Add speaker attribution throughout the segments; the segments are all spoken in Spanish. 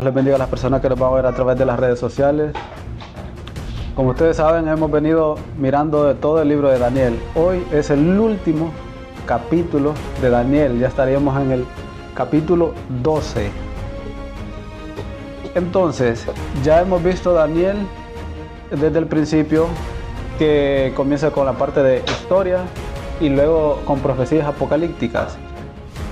Speaker 1: Les bendiga a las personas que nos van a ver a través de las redes sociales. Como ustedes saben, hemos venido mirando de todo el libro de Daniel. Hoy es el último capítulo de Daniel. Ya estaríamos en el capítulo 12. Entonces, ya hemos visto Daniel desde el principio, que comienza con la parte de historia y luego con profecías apocalípticas.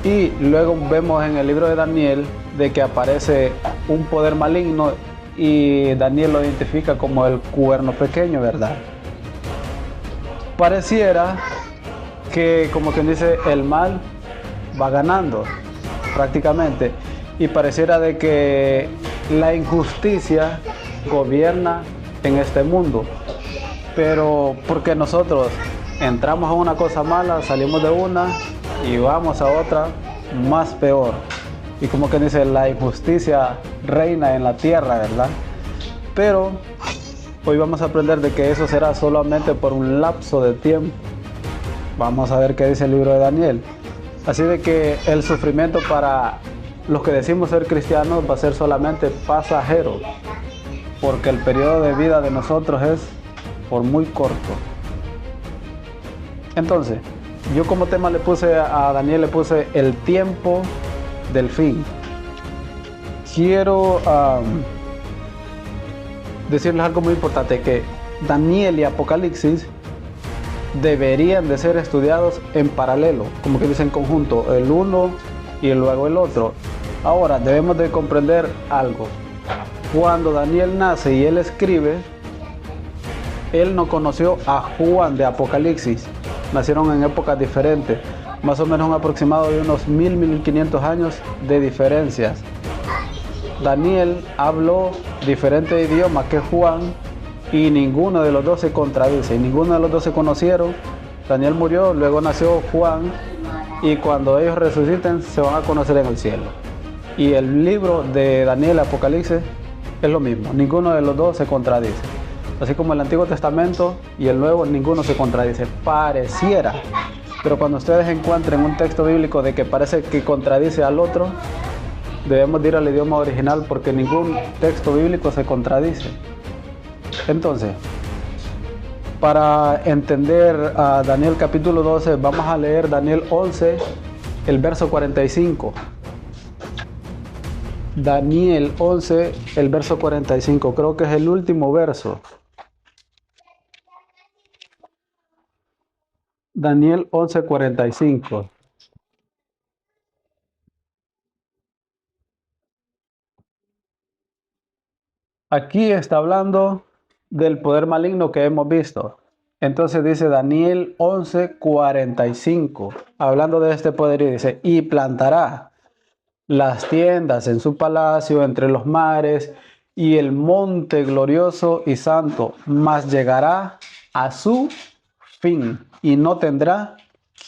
Speaker 1: Y luego vemos en el libro de Daniel de que aparece un poder maligno y Daniel lo identifica como el cuerno pequeño, ¿verdad? Pareciera que, como quien dice, el mal va ganando prácticamente, y pareciera de que la injusticia gobierna en este mundo, pero porque nosotros entramos a una cosa mala, salimos de una y vamos a otra más peor. Y como que dice, la injusticia reina en la tierra, ¿verdad? Pero hoy vamos a aprender de que eso será solamente por un lapso de tiempo. Vamos a ver qué dice el libro de Daniel. Así de que el sufrimiento para los que decimos ser cristianos va a ser solamente pasajero, porque el periodo de vida de nosotros es por muy corto. Entonces, yo como tema le puse a Daniel, le puse el tiempo del fin. Quiero decirles algo muy importante, que Daniel y Apocalipsis deberían de ser estudiados en paralelo, como que dice en conjunto, el uno y luego el otro. Ahora, debemos de comprender algo. Cuando Daniel nace y él escribe, él no conoció a Juan de Apocalipsis. Nacieron en épocas diferentes, más o menos un aproximado de unos 1500 años de diferencias. Daniel habló diferentes idiomas que Juan, y ninguno de los dos se contradice, y ninguno de los dos se conocieron. Daniel murió, luego nació Juan, y cuando ellos resuciten se van a conocer en el cielo. Y el libro de Daniel, Apocalipsis, es lo mismo, ninguno de los dos se contradice. Así como el Antiguo Testamento y el Nuevo, ninguno se contradice, pareciera. Pero cuando ustedes encuentren un texto bíblico de que parece que contradice al otro, debemos ir al idioma original, porque ningún texto bíblico se contradice. Entonces, para entender a Daniel capítulo 12, vamos a leer Daniel 11, el verso 45. Daniel 11, el verso 45, creo que es el último verso. Daniel 11, 45. Aquí está hablando del poder maligno que hemos visto. Entonces dice Daniel 11, 45, hablando de este poder, y dice, y plantará las tiendas en su palacio entre los mares y el monte glorioso y santo, mas llegará a su fin y no tendrá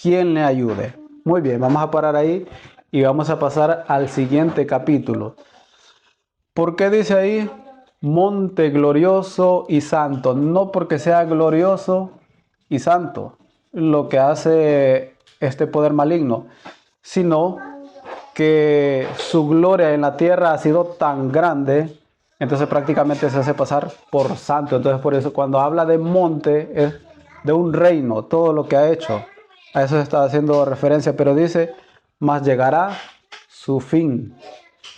Speaker 1: quien le ayude. Muy bien, vamos a parar ahí y vamos a pasar al siguiente capítulo. ¿Por qué dice ahí monte glorioso y santo? No porque sea glorioso y santo lo que hace este poder maligno, sino que su gloria en la tierra ha sido tan grande, entonces prácticamente se hace pasar por santo. Entonces por eso cuando habla de monte es de un reino, todo lo que ha hecho, a eso se está haciendo referencia. Pero dice, mas llegará su fin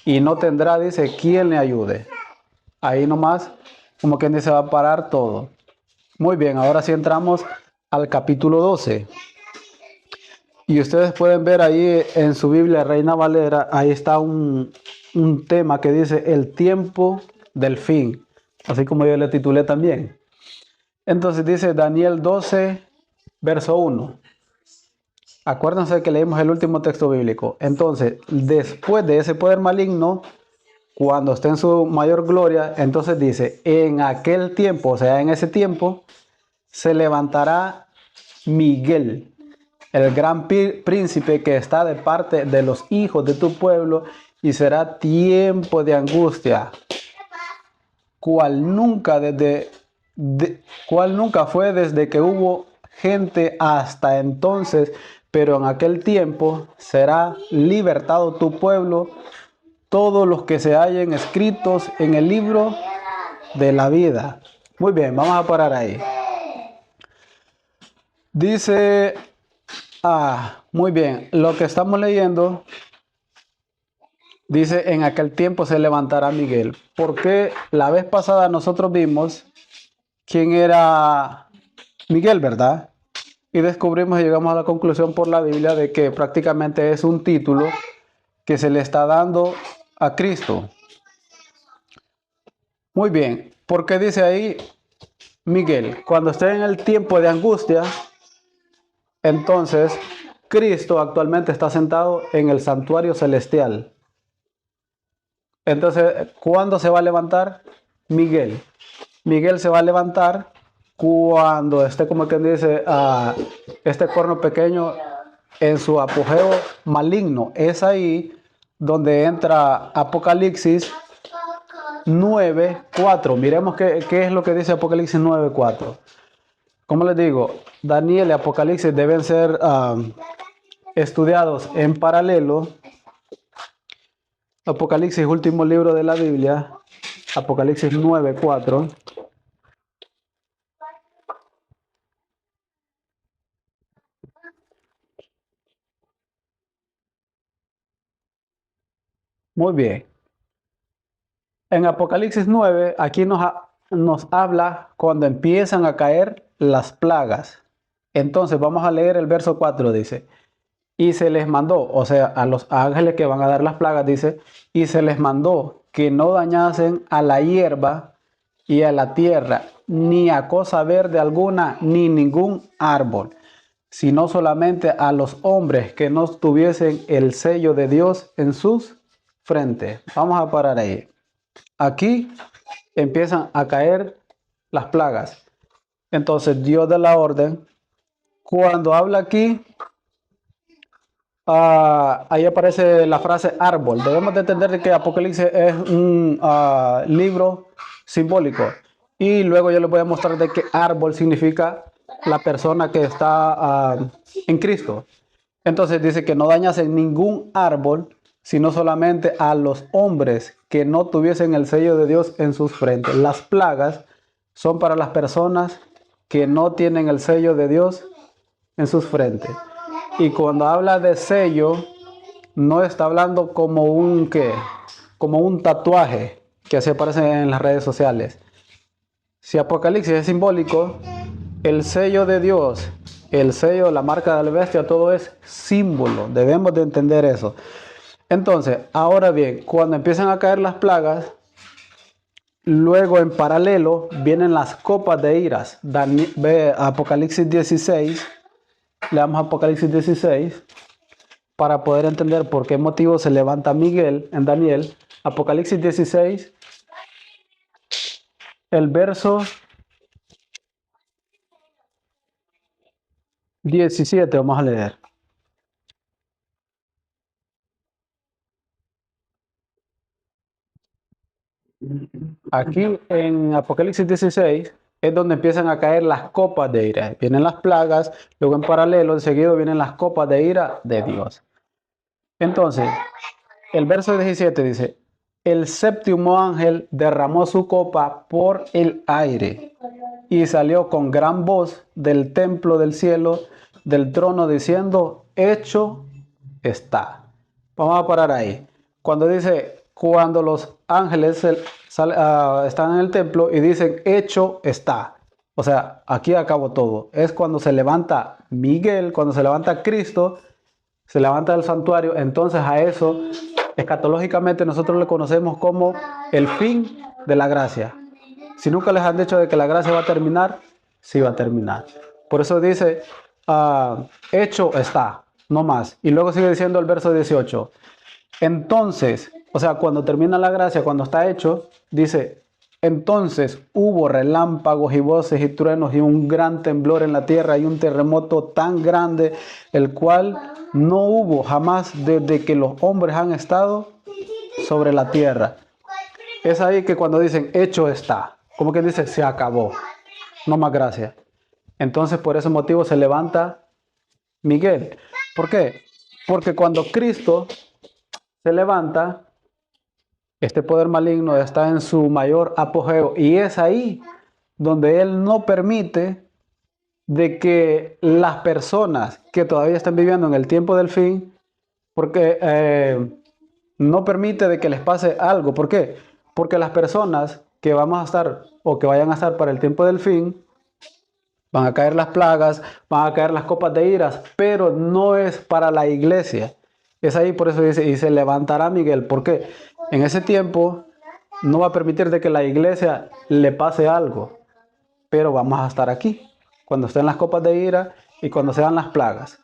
Speaker 1: y no tendrá, dice, quien le ayude. Ahí nomás, como quien dice, va a parar todo. Muy bien, ahora sí entramos al capítulo 12. Y ustedes pueden ver ahí en su Biblia Reina Valera, ahí está un tema que dice el tiempo del fin, así como yo le titulé también. Entonces dice Daniel 12, verso 1. Acuérdense que leímos el último texto bíblico. Entonces, después de ese poder maligno, cuando esté en su mayor gloria, entonces dice, en aquel tiempo, o sea, en ese tiempo, se levantará Miguel, el gran príncipe que está de parte de los hijos de tu pueblo, y será tiempo de angustia, cual nunca fue desde que hubo gente hasta entonces, pero en aquel tiempo será libertado tu pueblo todos los que se hallen escritos en el libro de la vida. Muy bien, vamos a parar ahí. Dice, muy bien, lo que estamos leyendo dice, en aquel tiempo se levantará Miguel. Porque la vez pasada nosotros vimos quién era Miguel, ¿verdad? Y descubrimos y llegamos a la conclusión por la Biblia de que prácticamente es un título que se le está dando a Cristo. Muy bien, porque dice ahí Miguel, cuando esté en el tiempo de angustia, entonces Cristo actualmente está sentado en el santuario celestial. Entonces, ¿cuándo se va a levantar? Miguel. Miguel se va a levantar cuando esté, como quien dice, este cuerno pequeño en su apogeo maligno. Es ahí donde entra Apocalipsis 9:4. Miremos qué es lo que dice Apocalipsis 9:4. Como les digo, Daniel y Apocalipsis deben ser estudiados en paralelo. Apocalipsis, último libro de la Biblia, Apocalipsis 9:4. Muy bien. En Apocalipsis 9, aquí nos habla cuando empiezan a caer las plagas. Entonces vamos a leer el verso 4, dice, y se les mandó, o sea, a los ángeles que van a dar las plagas, dice, y se les mandó que no dañasen a la hierba y a la tierra, ni a cosa verde alguna, ni ningún árbol, sino solamente a los hombres que no tuviesen el sello de Dios en sus frentes. Vamos a parar ahí. Aquí empiezan a caer las plagas. Entonces Dios da la orden. Cuando habla aquí, ahí aparece la frase árbol. Debemos de entender que Apocalipsis es un libro simbólico. Y luego yo les voy a mostrar de qué árbol significa la persona que está en Cristo. Entonces dice que no dañasen ningún árbol, sino solamente a los hombres que no tuviesen el sello de Dios en sus frentes. Las plagas son para las personas que no tienen el sello de Dios en sus frentes. Y cuando habla de sello, no está hablando como como un tatuaje que así aparece en las redes sociales. Si Apocalipsis es simbólico, el sello de Dios, el sello, la marca de la bestia, todo es símbolo. Debemos de entender eso. Entonces, ahora bien, cuando empiezan a caer las plagas, luego en paralelo vienen las copas de iras. Ve Apocalipsis 16, leamos Apocalipsis 16 para poder entender por qué motivo se levanta Miguel en Daniel. Apocalipsis 16, el verso 17, vamos a leer. Aquí en Apocalipsis 16 es donde empiezan a caer las copas de ira. Vienen las plagas, luego en paralelo, enseguida vienen las copas de ira de Dios. Entonces, el verso 17 dice, el séptimo ángel derramó su copa por el aire y salió con gran voz del templo del cielo, del trono, diciendo, hecho está. Vamos a parar ahí. Cuando dice, cuando los ángeles están en el templo y dicen, hecho está. O sea, aquí acabó todo. Es cuando se levanta Miguel, cuando se levanta Cristo, se levanta del santuario. Entonces a eso, escatológicamente, nosotros le conocemos como el fin de la gracia. Si nunca les han dicho de que la gracia va a terminar, sí va a terminar. Por eso dice, hecho está, no más. Y luego sigue diciendo el verso 18. Entonces, o sea, cuando termina la gracia, cuando está hecho, dice, entonces hubo relámpagos y voces y truenos y un gran temblor en la tierra y un terremoto tan grande, el cual no hubo jamás desde que los hombres han estado sobre la tierra. Es ahí que cuando dicen, hecho está, como que dice, se acabó, no más gracia. Entonces por ese motivo se levanta Miguel. ¿Por qué? Porque cuando Cristo se levanta, Este poder maligno está en su mayor apogeo y es ahí donde él no permite de que las personas que todavía están viviendo en el tiempo del fin, porque no permite de que les pase algo. ¿Por qué? Porque las personas que vamos a estar o que vayan a estar para el tiempo del fin, van a caer las plagas, van a caer las copas de iras, pero no es para la iglesia. Es ahí, por eso dice, y se levantará Miguel. ¿Por qué? En ese tiempo no va a permitir de que la iglesia le pase algo, pero vamos a estar aquí, cuando estén las copas de ira y cuando sean las plagas.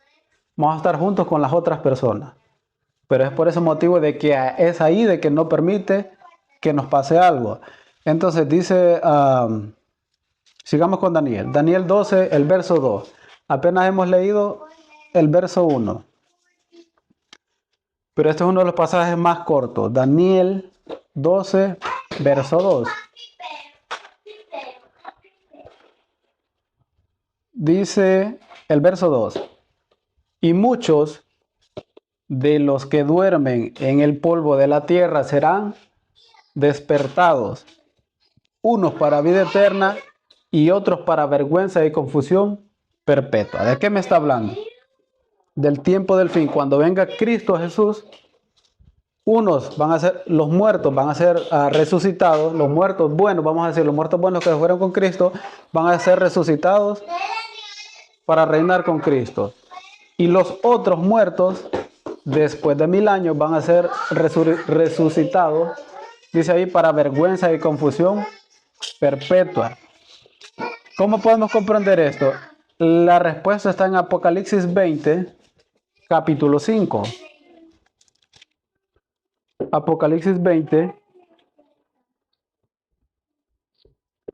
Speaker 1: Vamos a estar juntos con las otras personas. Pero es por ese motivo de que es ahí de que no permite que nos pase algo. Entonces dice, sigamos con Daniel. Daniel 12, el verso 2. Apenas hemos leído el verso 1. Pero este es uno de los pasajes más cortos. Daniel 12, verso 2. Dice el verso 2. Y muchos de los que duermen en el polvo de la tierra serán despertados, unos para vida eterna y otros para vergüenza y confusión perpetua. ¿De qué me está hablando? Del tiempo del fin. Cuando venga Cristo Jesús, unos van a ser, los muertos van a ser resucitados, los muertos buenos, vamos a decir, los muertos buenos que fueron con Cristo, van a ser resucitados para reinar con Cristo. Y los otros muertos, después de 1000 años, van a ser resucitados, dice ahí, para vergüenza y confusión perpetua. ¿Cómo podemos comprender esto? La respuesta está en Apocalipsis 20, capítulo 5. Apocalipsis 20,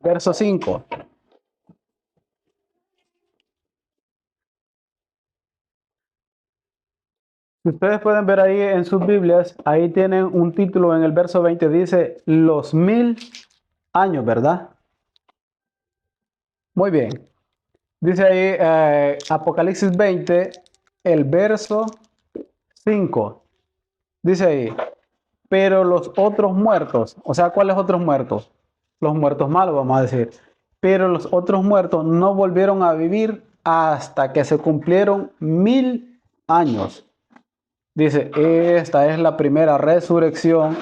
Speaker 1: verso 5. Si ustedes pueden ver ahí en sus Biblias, ahí tienen un título en el verso 20, dice los 1000 años, ¿verdad? Muy bien. Dice ahí Apocalipsis 20, el verso 5. Dice ahí, pero los otros muertos, o sea, ¿cuáles otros muertos? Los muertos malos, vamos a decir. Pero los otros muertos no volvieron a vivir hasta que se cumplieron 1000 años. Dice, esta es la primera resurrección.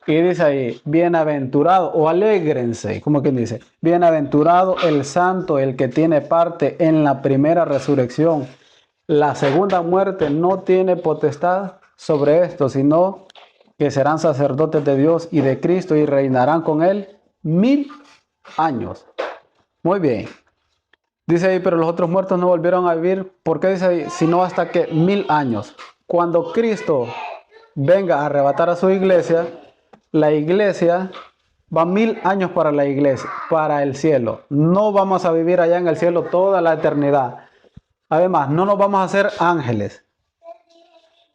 Speaker 1: Y dice ahí, bienaventurado o alégrense, como quien dice, bienaventurado el santo, el que tiene parte en la primera resurrección. La segunda muerte no tiene potestad sobre esto, sino que serán sacerdotes de Dios y de Cristo y reinarán con él 1000 años. Muy bien. Dice ahí, pero los otros muertos no volvieron a vivir. ¿Por qué dice ahí? Sino hasta que 1000 años. Cuando Cristo venga a arrebatar a su iglesia, la iglesia va 1000 años para la iglesia, para el cielo. No vamos a vivir allá en el cielo toda la eternidad. Además, no nos vamos a hacer ángeles.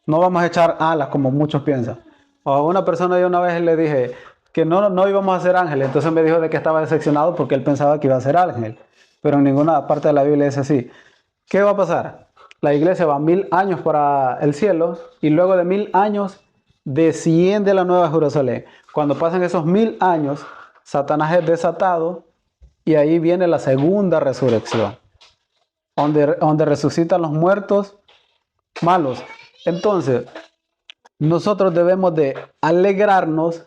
Speaker 1: No vamos a echar alas como muchos piensan. A una persona yo una vez le dije que no íbamos a ser ángeles. Entonces me dijo de que estaba decepcionado porque él pensaba que iba a ser ángel. Pero en ninguna parte de la Biblia dice así. ¿Qué va a pasar? La iglesia va 1000 años para el cielo y luego de 1000 años desciende la nueva Jerusalén. Cuando pasan esos 1000 años, Satanás es desatado y ahí viene la segunda resurrección, donde resucitan los muertos malos. Entonces, nosotros debemos de alegrarnos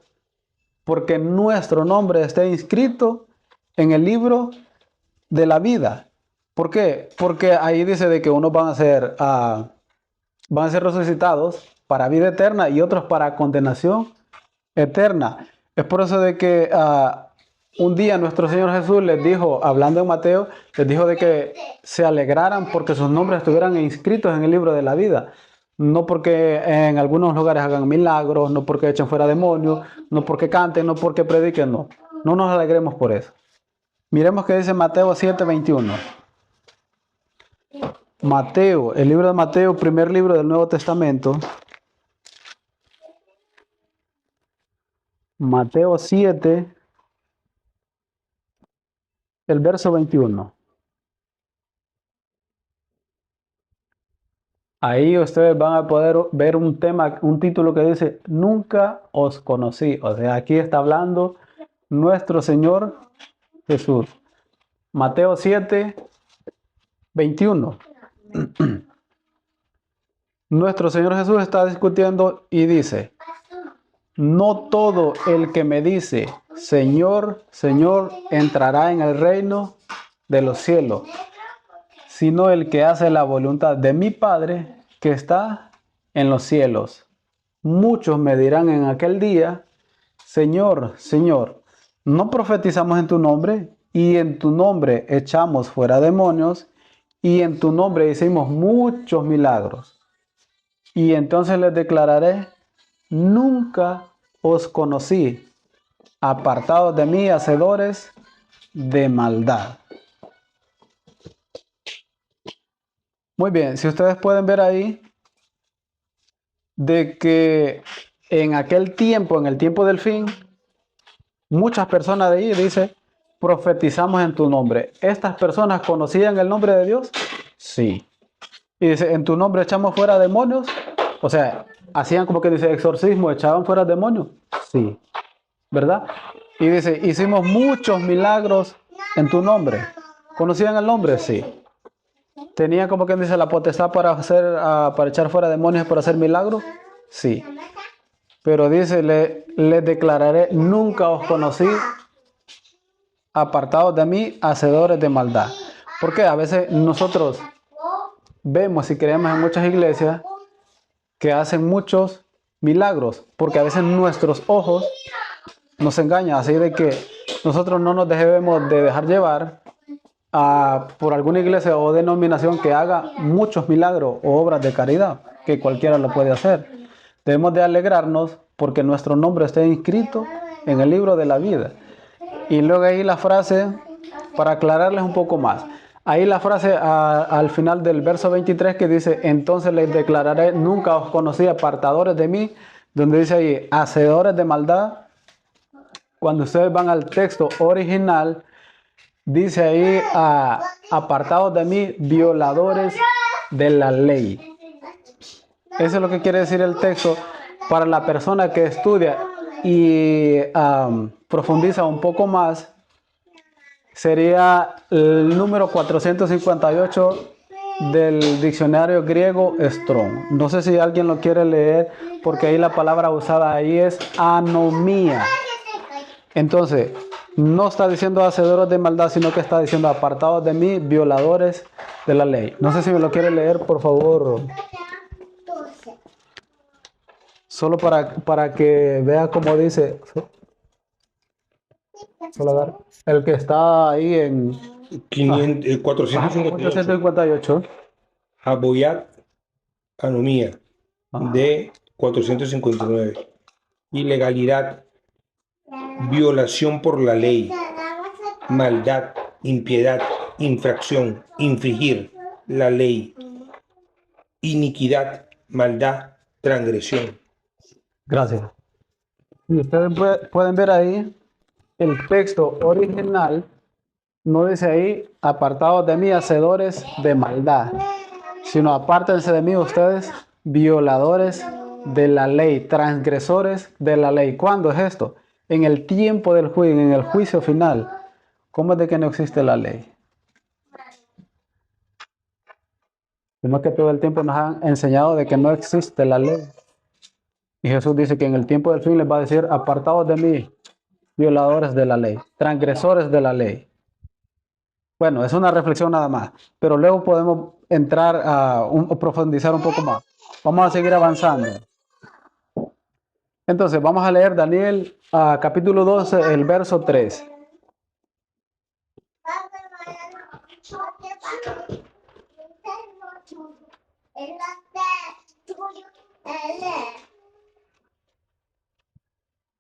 Speaker 1: porque nuestro nombre esté inscrito en el libro de la vida. ¿Por qué? Porque ahí dice de que unos van a ser resucitados para vida eterna y otros para condenación eterna. Es por eso de que un día nuestro Señor Jesús les dijo, hablando en Mateo, les dijo de que se alegraran porque sus nombres estuvieran inscritos en el libro de la vida. No porque en algunos lugares hagan milagros, no porque echen fuera demonios, no porque canten, no porque prediquen, no. No nos alegremos por eso. Miremos qué dice Mateo 7:21. Mateo, el libro de Mateo, primer libro del Nuevo Testamento. Mateo 7, el verso 21. Ahí ustedes van a poder ver un tema, un título que dice, nunca os conocí. O sea, aquí está hablando nuestro Señor Jesús. Mateo 7, 21. Nuestro Señor Jesús está discutiendo y dice, no todo el que me dice, Señor, Señor, entrará en el reino de los cielos, sino el que hace la voluntad de mi Padre que está en los cielos. Muchos me dirán en aquel día, Señor, Señor, ¿no profetizamos en tu nombre? Y en tu nombre echamos fuera demonios, y en tu nombre hicimos muchos milagros. Y entonces les declararé, nunca os conocí, apartados de mí, hacedores de maldad. Muy bien, si ustedes pueden ver ahí, de que en aquel tiempo, en el tiempo del fin, muchas personas de ahí dice, profetizamos en tu nombre. ¿Estas personas conocían el nombre de Dios? Sí. Y dice, en tu nombre echamos fuera demonios. O sea, hacían como que dice exorcismo, echaban fuera demonios. Sí. ¿Verdad? Y dice, hicimos muchos milagros en tu nombre. ¿Conocían el nombre? Sí. ¿Tenían como quien dice la potestad para hacer, para echar fuera demonios, para hacer milagros? Sí. Pero dice, les declararé, nunca os conocí, apartados de mí, hacedores de maldad. Porque a veces nosotros vemos y creemos en muchas iglesias que hacen muchos milagros, porque a veces nuestros ojos nos engañan, así de que nosotros no nos debemos de dejar llevar por alguna iglesia o denominación que haga muchos milagros o obras de caridad, que cualquiera lo puede hacer. Debemos de alegrarnos porque nuestro nombre está inscrito en el libro de la vida. Y luego ahí la frase, para aclararles un poco más, ahí la frase al final del verso 23 que dice, entonces les declararé, nunca os conocí, apartadores de mí, donde dice ahí, hacedores de maldad. Cuando ustedes van al texto original, dice ahí, apartados de mí, violadores de la ley. Eso es lo que quiere decir el texto para la persona que estudia y profundiza un poco más. Sería el número 458 del diccionario griego Strong. No sé si alguien lo quiere leer porque ahí la palabra usada ahí es anomía. Entonces, no está diciendo hacedores de maldad, sino que está diciendo apartados de mí, violadores de la ley. No sé si me lo quiere leer, por favor. Solo para que vea cómo dice. El que está ahí en 458.
Speaker 2: Haboyat anomía de 459. Ilegalidad, violación por la ley, maldad, impiedad, infracción, infringir la ley, iniquidad, maldad, transgresión.
Speaker 1: Gracias. Y ustedes pueden ver ahí el texto original, no dice ahí, apartados de mí, hacedores de maldad, sino apártense de mí ustedes, violadores de la ley, transgresores de la ley. ¿Cuándo es esto? En el tiempo del juicio, en el juicio final. ¿Cómo es de que no existe la ley? Sino que todo el tiempo nos han enseñado de que no existe la ley. Y Jesús dice que en el tiempo del fin les va a decir, apartados de mí, violadores de la ley, transgresores de la ley. Bueno, es una reflexión nada más, pero luego podemos entrar a profundizar un poco más. Vamos a seguir avanzando. Entonces, vamos a leer Daniel capítulo 12, el verso 3.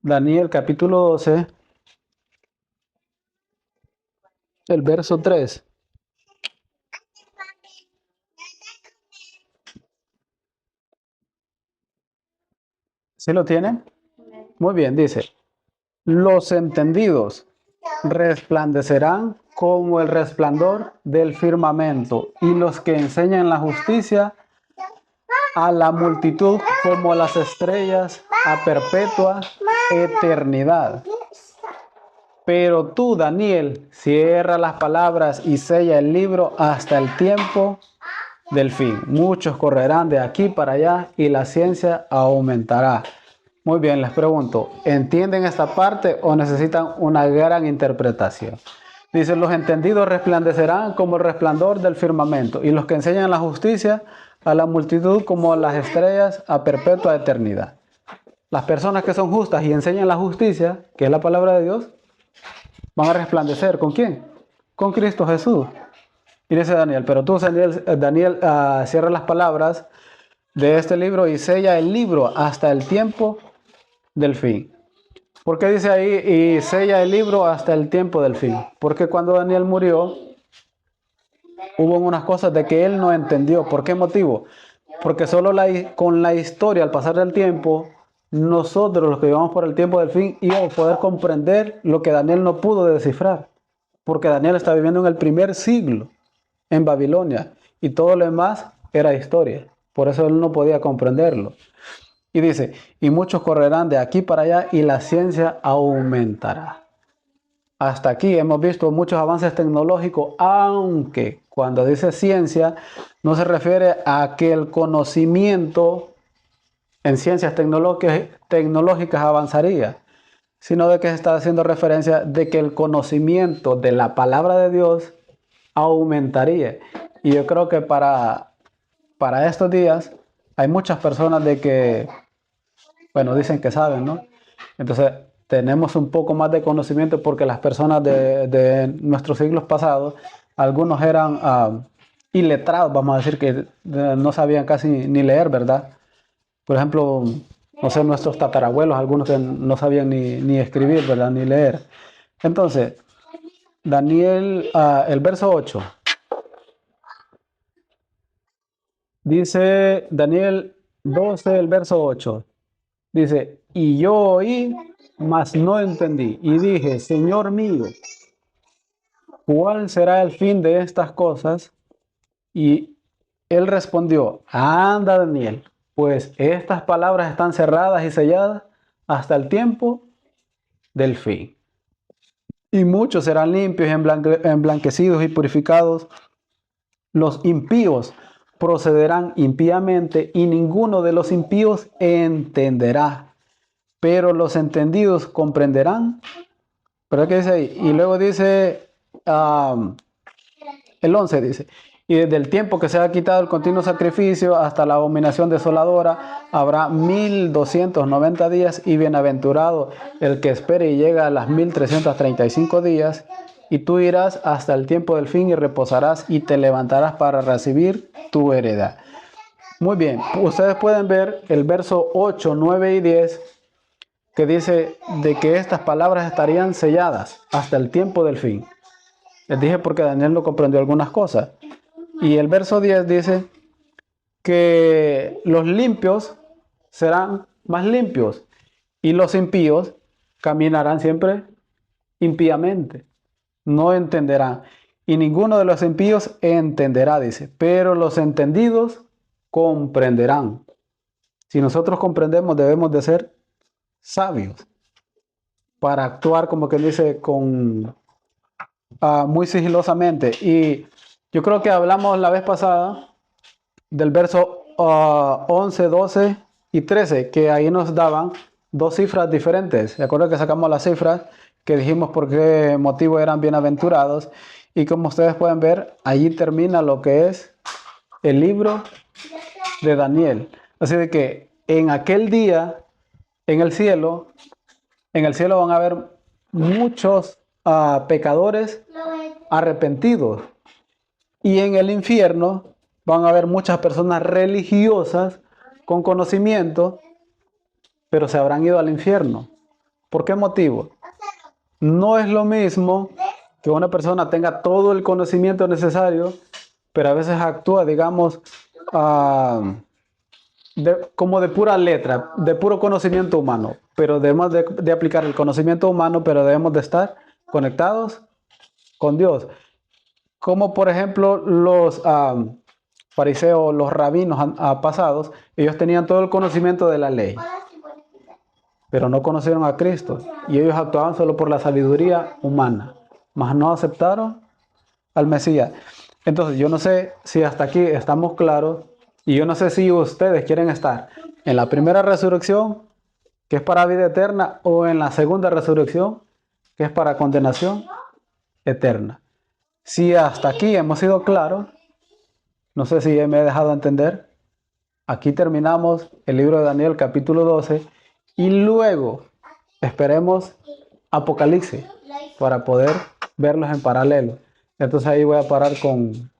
Speaker 1: Daniel capítulo 12, el verso 3. ¿Sí lo tienen? Muy bien, dice, los entendidos resplandecerán como el resplandor del firmamento, y los que enseñan la justicia a la multitud como las estrellas a perpetua eternidad. Pero tú, Daniel, cierra las palabras y sella el libro hasta el tiempo del fin. Muchos correrán de aquí para allá y la ciencia aumentará. Muy bien, les pregunto, ¿entienden esta parte o necesitan una gran interpretación? Dice, los entendidos resplandecerán como el resplandor del firmamento, y los que enseñan la justicia a la multitud como las estrellas a perpetua eternidad. Las personas que son justas y enseñan la justicia, que es la palabra de Dios, van a resplandecer. ¿Con quién? Con Cristo Jesús. Y dice Daniel, pero tú, Daniel, cierra las palabras de este libro y sella el libro hasta el tiempo del fin. ¿Por qué dice ahí y sella el libro hasta el tiempo del fin? Porque cuando Daniel murió, hubo unas cosas de que él no entendió. ¿Por qué motivo? Porque solo con la historia, al pasar del tiempo, nosotros los que llevamos por el tiempo del fin íbamos a poder comprender lo que Daniel no pudo descifrar. Porque Daniel está viviendo en el primer siglo en Babilonia y todo lo demás era historia. Por eso él no podía comprenderlo. Y dice, y muchos correrán de aquí para allá y la ciencia aumentará. Hasta aquí hemos visto muchos avances tecnológicos, aunque cuando dice ciencia no se refiere a que el conocimiento en ciencias tecnológicas avanzaría, sino de que se está haciendo referencia de que el conocimiento de la palabra de Dios aumentaría. Y yo creo que para estos días hay muchas personas de que, bueno, dicen que saben, ¿no? Entonces tenemos un poco más de conocimiento porque las personas de nuestros siglos pasados, algunos eran iletrados, vamos a decir que no sabían casi ni leer, ¿verdad? Por ejemplo, no sé, nuestros tatarabuelos, algunos que no sabían ni escribir, ¿verdad? Ni leer. Entonces, Daniel, el verso 8. Dice Daniel 12, el verso 8. Dice, y yo oí, mas no entendí. Y dije, Señor mío, ¿cuál será el fin de estas cosas? Y él respondió, anda, Daniel, pues estas palabras están cerradas y selladas hasta el tiempo del fin. Y muchos serán limpios, emblanquecidos y purificados. Los impíos procederán impíamente y ninguno de los impíos entenderá. Pero los entendidos comprenderán. ¿Pero qué dice ahí? Y luego dice, el 11 dice, y desde el tiempo que se ha quitado el continuo sacrificio hasta la abominación desoladora, habrá 1290 días, y bienaventurado el que espere y llega a las 1335 días, y tú irás hasta el tiempo del fin y reposarás y te levantarás para recibir tu heredad. Muy bien, ustedes pueden ver el verso 8, 9 y 10, que dice de que estas palabras estarían selladas hasta el tiempo del fin. Les dije porque Daniel no comprendió algunas cosas. Y el verso 10 dice que los limpios serán más limpios y los impíos caminarán siempre impíamente. No entenderán. Y ninguno de los impíos entenderá, dice. Pero los entendidos comprenderán. Si nosotros comprendemos, debemos de ser sabios para actuar, como que dice, con muy sigilosamente. Y yo creo que hablamos la vez pasada del verso 11, 12 y 13, que ahí nos daban dos cifras diferentes. ¿De acuerdo? Que sacamos las cifras, que dijimos por qué motivo eran bienaventurados. Y como ustedes pueden ver, allí termina lo que es el libro de Daniel. Así de que en aquel día, en el cielo van a haber muchos pecadores arrepentidos. Y en el infierno van a haber muchas personas religiosas con conocimiento, pero se habrán ido al infierno. ¿Por qué motivo? No es lo mismo que una persona tenga todo el conocimiento necesario, pero a veces actúa, digamos, como de pura letra, de puro conocimiento humano. Pero debemos de aplicar el conocimiento humano, pero debemos de estar conectados con Dios. Como por ejemplo los fariseos, los rabinos pasados, ellos tenían todo el conocimiento de la ley, pero no conocieron a Cristo y ellos actuaban solo por la sabiduría humana, mas no aceptaron al Mesías. Entonces yo no sé si hasta aquí estamos claros y yo no sé si ustedes quieren estar en la primera resurrección, que es para vida eterna, o en la segunda resurrección, que es para condenación eterna. Si hasta aquí hemos sido claros, no sé si me he dejado entender, aquí terminamos el libro de Daniel capítulo 12 y luego esperemos Apocalipsis para poder verlos en paralelo. Entonces ahí voy a parar con